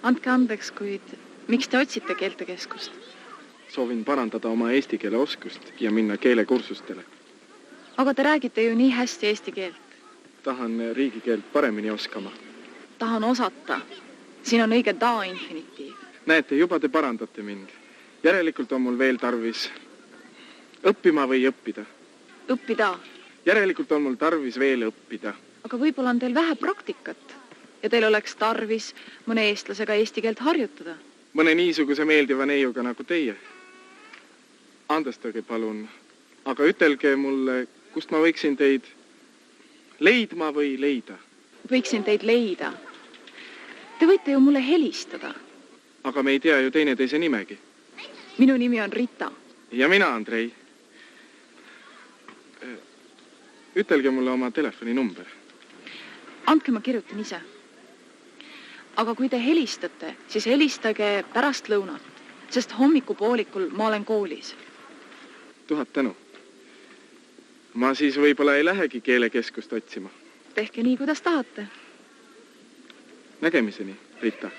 Andke andeks, kuid miks te otsite keeltekeskust? Soovin parandada oma eesti keele oskust ja minna keelekursustele. Aga te räägite ju nii hästi eesti keelt. Tahan riigikeelt paremini oskama. Tahan osata. Siin on õige da infinitiiv. Näete, juba te parandate mind. Järelikult on mul veel tarvis õppima või õppida. Õppida. Järelikult on mul tarvis veel õppida. Aga võib-olla on teil vähe praktikat ja teil oleks tarvis mõne eestlasega eesti keelt harjutada. Mõne niisuguse meeldiva neiuga nagu teie. Andestage palun, aga ütelge mulle, kust ma võiksin teid leidma või leida? Võiksin teid leida. Te võite ju mulle helistada. Aga me ei tea ju teineteise nimegi. Minu nimi on Rita. Ja mina, Andrei. Ütelge mulle oma telefoninumber. Andke, ma kirjutan ise. Aga kui te helistate, siis helistage pärast lõunat, sest hommikupoolikul ma olen koolis. 1000 tänu. Ma siis võib-olla ei lähegi keelekeskust otsima. Tehke nii, kuidas tahate. Nägemiseni, Rita.